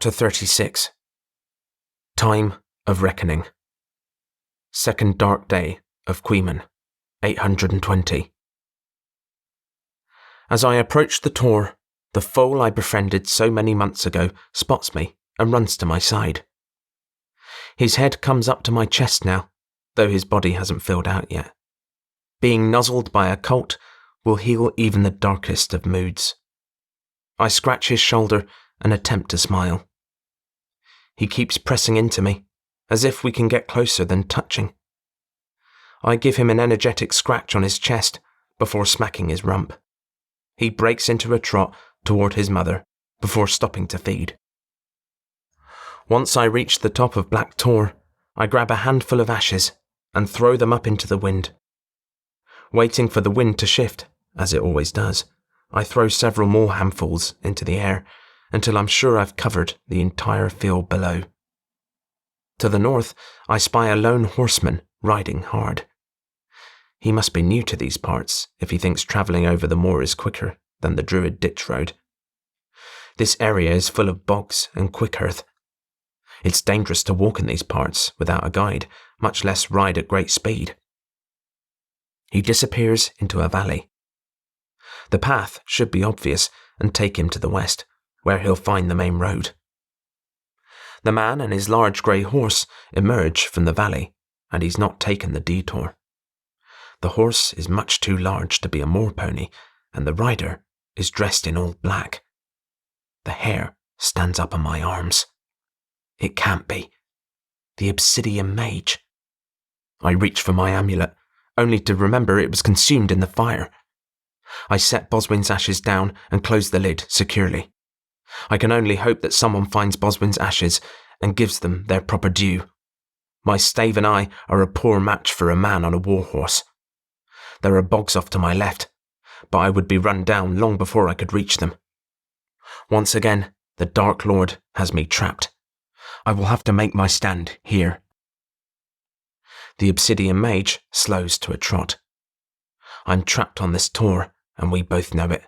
Chapter 36. Time of Reckoning. Second dark day of Queeman, 820. As I approach the tor, the foal I befriended so many months ago spots me and runs to my side. His head comes up to my chest now, though his body hasn't filled out yet. Being nuzzled by a colt will heal even the darkest of moods. I scratch his shoulder and attempt to smile. He keeps pressing into me, as if we can get closer than touching. I give him an energetic scratch on his chest before smacking his rump. He breaks into a trot toward his mother before stopping to feed. Once I reach the top of Black Tor, I grab a handful of ashes and throw them up into the wind. Waiting for the wind to shift, as it always does, I throw several more handfuls into the air until I'm sure I've covered the entire field below. To the north, I spy a lone horseman riding hard. He must be new to these parts if he thinks travelling over the moor is quicker than the Druid ditch road. This area is full of bogs and quick earth. It's dangerous to walk in these parts without a guide, much less ride at great speed. He disappears into a valley. The path should be obvious and take him to the west, where he'll find the main road. The man and his large grey horse emerge from the valley, and he's not taken the detour. The horse is much too large to be a moor pony, and the rider is dressed in all black. The hair stands up on my arms. It can't be. The obsidian mage. I reach for my amulet, only to remember it was consumed in the fire. I set Boswin's ashes down and close the lid securely. I can only hope that someone finds Boswin's ashes and gives them their proper due. My stave and I are a poor match for a man on a warhorse. There are bogs off to my left, but I would be run down long before I could reach them. Once again, the Dark Lord has me trapped. I will have to make my stand here. The obsidian mage slows to a trot. I'm trapped on this tor, and we both know it.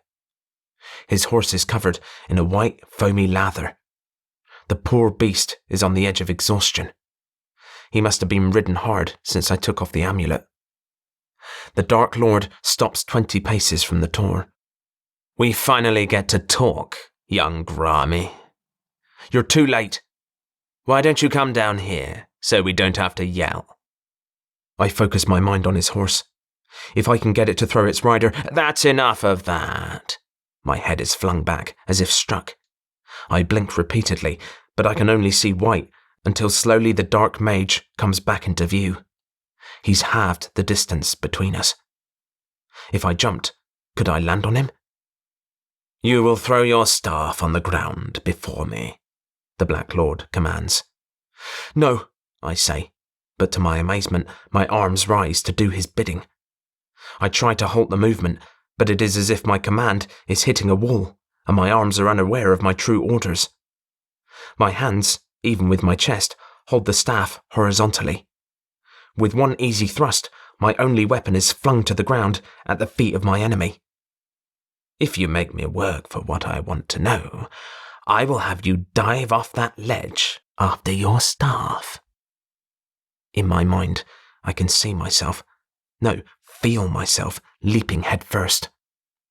His horse is covered in a white, foamy lather. The poor beast is on the edge of exhaustion. He must have been ridden hard since I took off the amulet. The Dark Lord stops 20 paces from the tor. "We finally get to talk, young Grami. You're too late. Why don't you come down here, so we don't have to yell?" I focus my mind on his horse. If I can get it to throw its rider, "That's enough of that." My head is flung back, as if struck. I blink repeatedly, but I can only see white until slowly the dark mage comes back into view. He's halved the distance between us. If I jumped, could I land on him? "You will throw your staff on the ground before me," the Black Lord commands. "No," I say, but to my amazement, my arms rise to do his bidding. I try to halt the movement, but it is as if my command is hitting a wall, and my arms are unaware of my true orders. My hands, even with my chest, hold the staff horizontally. With one easy thrust, my only weapon is flung to the ground at the feet of my enemy. "If you make me work for what I want to know, I will have you dive off that ledge after your staff." In my mind, I can see myself, feel myself leaping headfirst.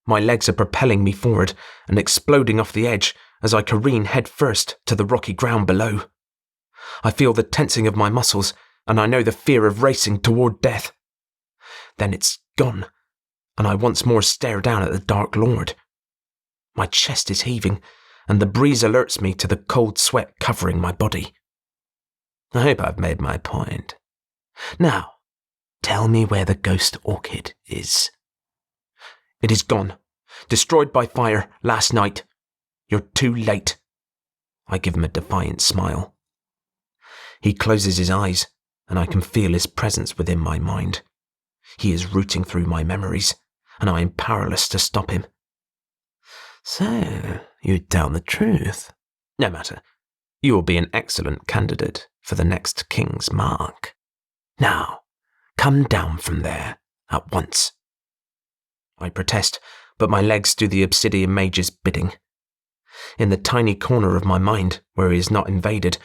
My legs are propelling me forward and exploding off the edge as I careen headfirst to the rocky ground below. I feel the tensing of my muscles, and I know the fear of racing toward death. Then it's gone, and I once more stare down at the Dark Lord. My chest is heaving, and the breeze alerts me to the cold sweat covering my body. I hope I've made my point. Now, tell me where the ghost orchid is. "It is gone. Destroyed by fire last night. You're too late." I give him a defiant smile. He closes his eyes, and I can feel his presence within my mind. He is rooting through my memories, and I am powerless to stop him. "So, you tell the truth. No matter. You will be an excellent candidate for the next King's Mark. Now, come down from there at once." I protest, but my legs do the obsidian mage's bidding. In the tiny corner of my mind where he is not invaded,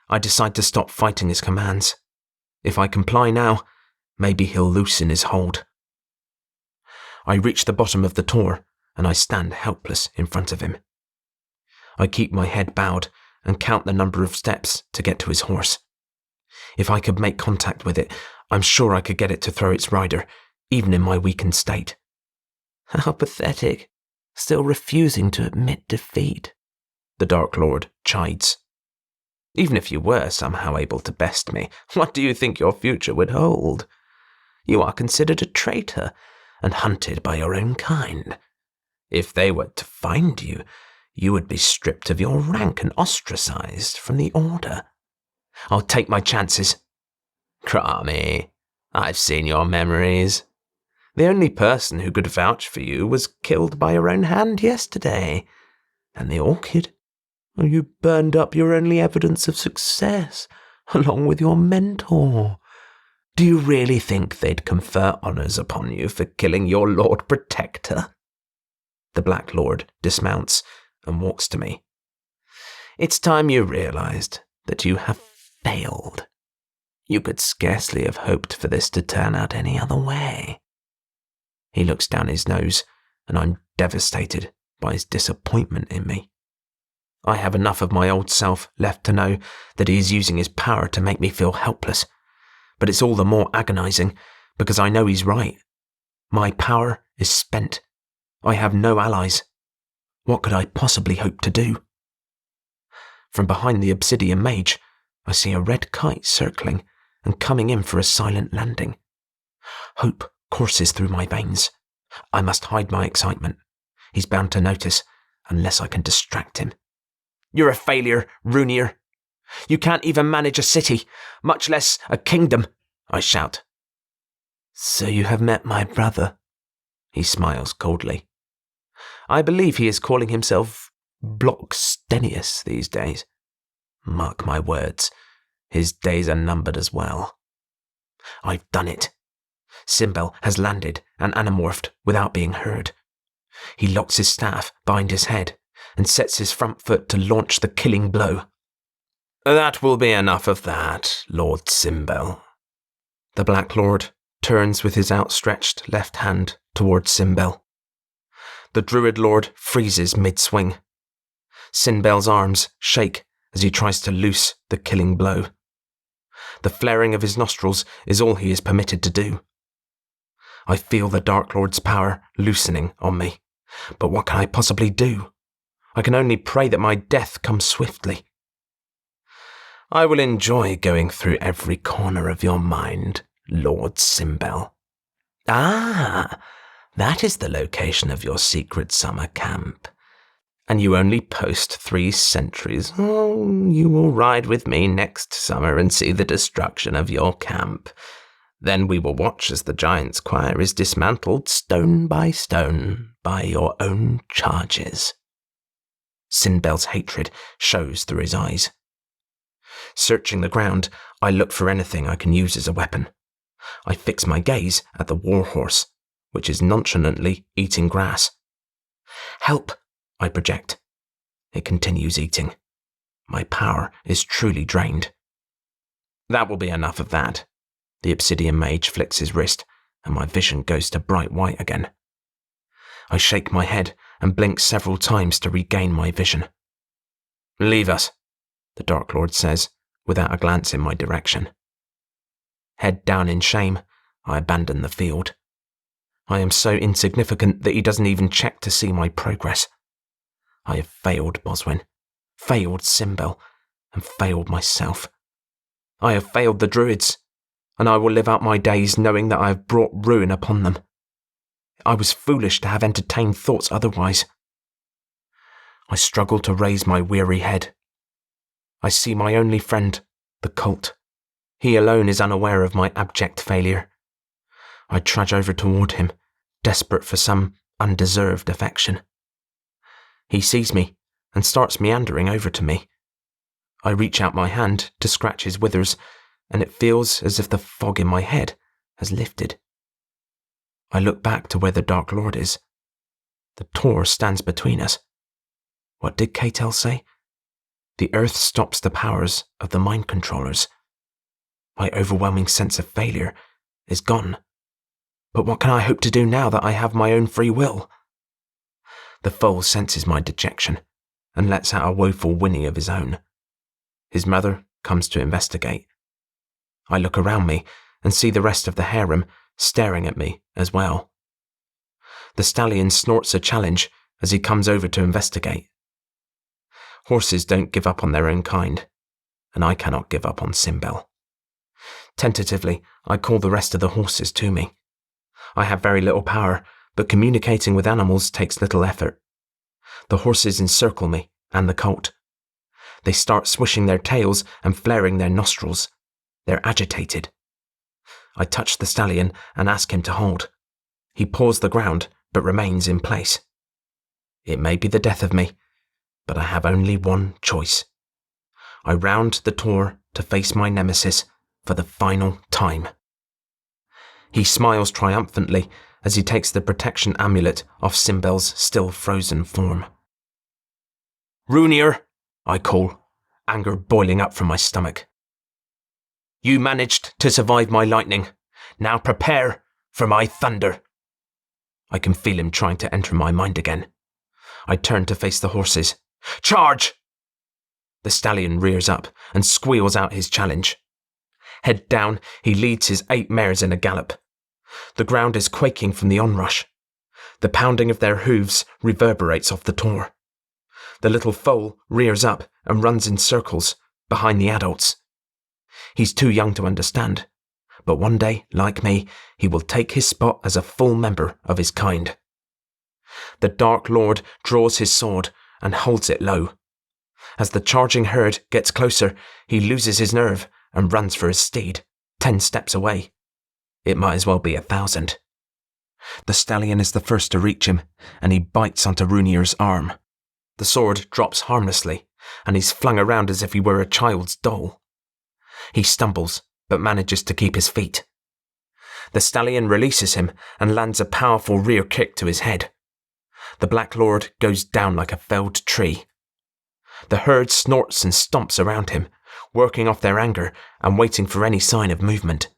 I decide to stop fighting his commands. If I comply now, maybe he'll loosen his hold. I reach the bottom of the tor, and I stand helpless in front of him. I keep my head bowed and count the number of steps to get to his horse. If I could make contact with it, I'm sure I could get it to throw its rider, even in my weakened state. How pathetic, still refusing to admit defeat, the Dark Lord chides. Even if you were somehow able to best me, what do you think your future would hold? You are considered a traitor and hunted by your own kind. If they were to find you, you would be stripped of your rank and ostracized from the order. I'll take my chances. Crummy, I've seen your memories. The only person who could vouch for you was killed by your own hand yesterday. And the orchid? You burned up your only evidence of success, along with your mentor. Do you really think they'd confer honours upon you for killing your Lord Protector? The Black Lord dismounts and walks to me. It's time you realised that you have failed. You could scarcely have hoped for this to turn out any other way. He looks down his nose, and I'm devastated by his disappointment in me. I have enough of my old self left to know that he is using his power to make me feel helpless, but it's all the more agonising because I know he's right. My power is spent. I have no allies. What could I possibly hope to do? From behind the obsidian mage, I see a red kite circling and coming in for a silent landing. Hope courses through my veins. I must hide my excitement. He's bound to notice, unless I can distract him. You're a failure, Runier. You can't even manage a city, much less a kingdom, I shout. So you have met my brother? He smiles coldly. I believe he is calling himself Blockstenius these days. Mark my words, his days are numbered as well. I've done it. Simbel has landed and anamorphed without being heard. He locks his staff behind his head and sets his front foot to launch the killing blow. That will be enough of that, Lord Simbel. The Black Lord turns with his outstretched left hand towards Simbel. The Druid Lord freezes mid-swing. Simbel's arms shake as he tries to loose the killing blow. The flaring of his nostrils is all he is permitted to do. I feel the Dark Lord's power loosening on me, but what can I possibly do? I can only pray that my death comes swiftly. I will enjoy going through every corner of your mind, Lord Simbel. Ah, that is the location of your secret summer camp. And you only post 3 sentries. Oh, you will ride with me next summer and see the destruction of your camp. Then we will watch as the giant's choir is dismantled stone by stone by your own charges. Simbel's hatred shows through his eyes. Searching the ground, I look for anything I can use as a weapon. I fix my gaze at the warhorse, which is nonchalantly eating grass. Help, I project. It continues eating. My power is truly drained. That will be enough of that. The obsidian mage flicks his wrist, and my vision goes to bright white again. I shake my head and blink several times to regain my vision. Leave us, the Dark Lord says, without a glance in my direction. Head down in shame, I abandon the field. I am so insignificant that he doesn't even check to see my progress. I have failed Boswin, failed Simbel, and failed myself. I have failed the Druids, and I will live out my days knowing that I have brought ruin upon them. I was foolish to have entertained thoughts otherwise. I struggle to raise my weary head. I see my only friend, the cult. He alone is unaware of my abject failure. I trudge over toward him, desperate for some undeserved affection. He sees me and starts meandering over to me. I reach out my hand to scratch his withers, and it feels as if the fog in my head has lifted. I look back to where the Dark Lord is. The tor stands between us. What did Catel say? The earth stops the powers of the mind controllers. My overwhelming sense of failure is gone. But what can I hope to do now that I have my own free will? The foal senses my dejection and lets out a woeful whinny of his own. His mother comes to investigate. I look around me and see the rest of the harem staring at me as well. The stallion snorts a challenge as he comes over to investigate. Horses don't give up on their own kind, and I cannot give up on Simbel. Tentatively, I call the rest of the horses to me. I have very little power, but communicating with animals takes little effort. The horses encircle me and the colt. They start swishing their tails and flaring their nostrils. They're agitated. I touch the stallion and ask him to hold. He paws the ground, but remains in place. It may be the death of me, but I have only one choice. I round the tor to face my nemesis for the final time. He smiles triumphantly as he takes the protection amulet off Simbel's still frozen form. "Runir," I call, anger boiling up from my stomach. "You managed to survive my lightning. Now prepare for my thunder." I can feel him trying to enter my mind again. I turn to face the horses. "Charge!" The stallion rears up and squeals out his challenge. Head down, he leads his 8 mares in a gallop. The ground is quaking from the onrush. The pounding of their hooves reverberates off the tor. The little foal rears up and runs in circles behind the adults. He's too young to understand, but one day, like me, he will take his spot as a full member of his kind. The Dark Lord draws his sword and holds it low. As the charging herd gets closer, he loses his nerve and runs for his steed, 10 steps away. It might as well be 1,000. The stallion is the first to reach him, and he bites onto Runir's arm. The sword drops harmlessly, and he's flung around as if he were a child's doll. He stumbles, but manages to keep his feet. The stallion releases him and lands a powerful rear kick to his head. The Black Lord goes down like a felled tree. The herd snorts and stomps around him, working off their anger and waiting for any sign of movement.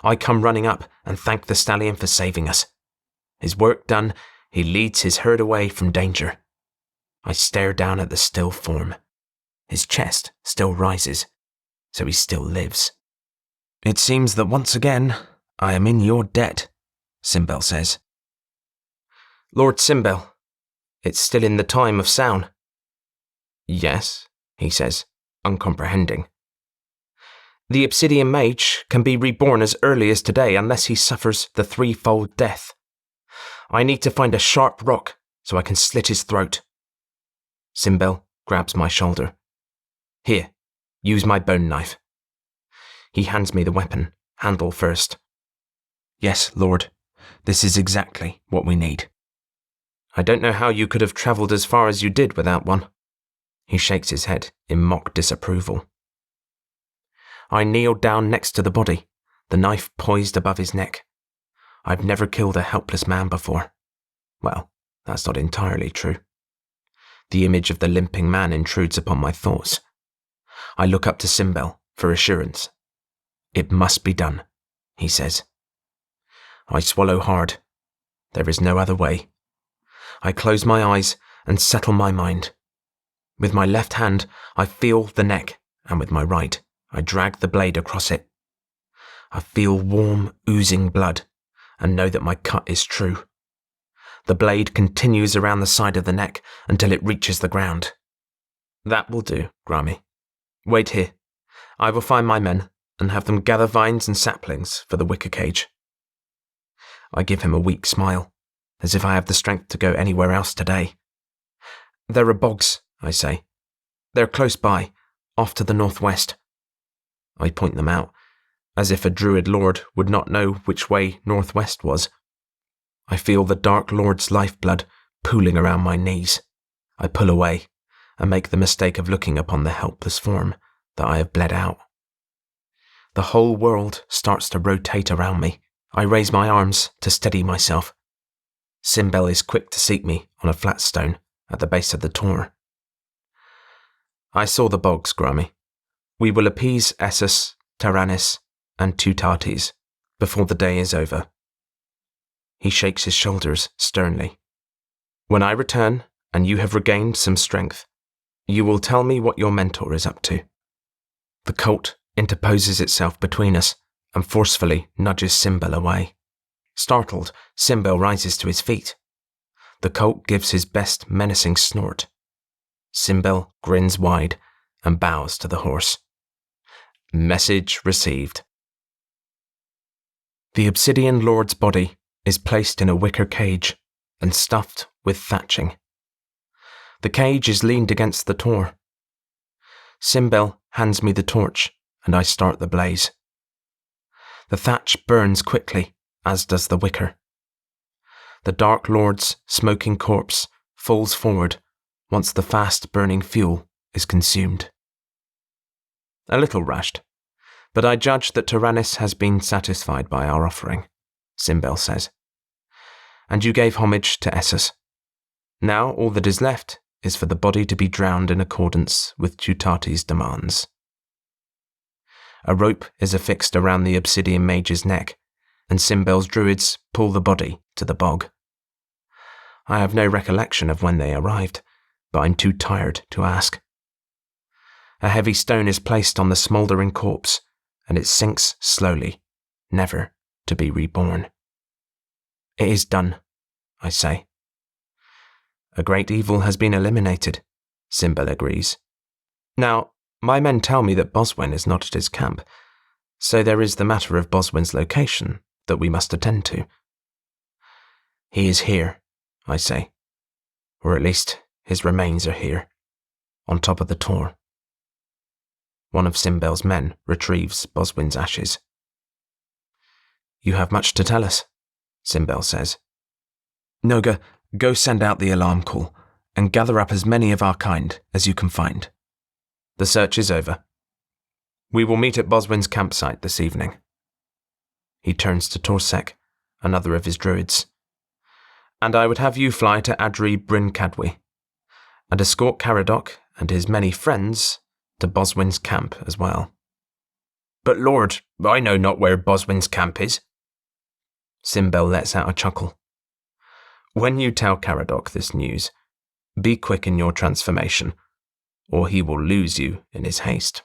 I come running up and thank the stallion for saving us. His work done, he leads his herd away from danger. I stare down at the still form. His chest still rises, so he still lives. "It seems that once again, I am in your debt," Simbel says. "Lord Simbel, it's still in the time of Sown." "Yes," he says, uncomprehending. "The Obsidian Mage can be reborn as early as today unless he suffers the 3-fold death. I need to find a sharp rock so I can slit his throat." Simbel grabs my shoulder. "Here, use my bone knife." He hands me the weapon, handle first. "Yes, Lord, this is exactly what we need." "I don't know how you could have travelled as far as you did without one." He shakes his head in mock disapproval. I kneel down next to the body, the knife poised above his neck. I've never killed a helpless man before. Well, that's not entirely true. The image of the limping man intrudes upon my thoughts. I look up to Simbel for assurance. "It must be done," he says. I swallow hard. There is no other way. I close my eyes and settle my mind. With my left hand, I feel the neck, and with my right, I drag the blade across it. I feel warm, oozing blood, and know that my cut is true. The blade continues around the side of the neck until it reaches the ground. "That will do, Grami. Wait here. I will find my men and have them gather vines and saplings for the wicker cage." I give him a weak smile, as if I have the strength to go anywhere else today. "There are bogs," I say. "They're close by, off to the northwest." I point them out, as if a Druid Lord would not know which way northwest was. I feel the Dark Lord's lifeblood pooling around my knees. I pull away, and make the mistake of looking upon the helpless form that I have bled out. The whole world starts to rotate around me. I raise my arms to steady myself. Simbel is quick to seat me on a flat stone at the base of the tor. I saw the bogs, Grummy. We will appease Essus, Taranis, and Tutates before the day is over. He shakes his shoulders sternly. When I return, and you have regained some strength, you will tell me what your mentor is up to. The cult interposes itself between us and forcefully nudges Simbel away. Startled, Simbel rises to his feet. The cult gives his best menacing snort. Simbel grins wide and bows to the horse. Message received. The Obsidian Lord's body is placed in a wicker cage and stuffed with thatching. The cage is leaned against the tor. Simbel hands me the torch and I start the blaze. The thatch burns quickly, as does the wicker. The Dark Lord's smoking corpse falls forward once the fast-burning fuel is consumed. A little rushed, but I judge that Taranis has been satisfied by our offering, Simbel says. And you gave homage to Essus. Now all that is left is for the body to be drowned in accordance with Tutates' demands. A rope is affixed around the Obsidian Mage's neck, and Simbel's druids pull the body to the bog. I have no recollection of when they arrived, but I'm too tired to ask. A heavy stone is placed on the smouldering corpse, and it sinks slowly, never to be reborn. It is done, I say. A great evil has been eliminated, Simbel agrees. Now, my men tell me that Boswen is not at his camp, so there is the matter of Boswen's location that we must attend to. He is here, I say, or at least his remains are here, on top of the tor. One of Simbel's men retrieves Boswen's ashes. You have much to tell us, Simbel says. Noga, go send out the alarm call, and gather up as many of our kind as you can find. The search is over. We will meet at Boswen's campsite this evening. He turns to Torsek, another of his druids. And I would have you fly to Adri Bryn Cadwy, and escort Caradoc and his many friends to Boswen's camp as well. But Lord, I know not where Boswen's camp is. Simbel lets out a chuckle. When you tell Caradoc this news, be quick in your transformation, or he will lose you in his haste.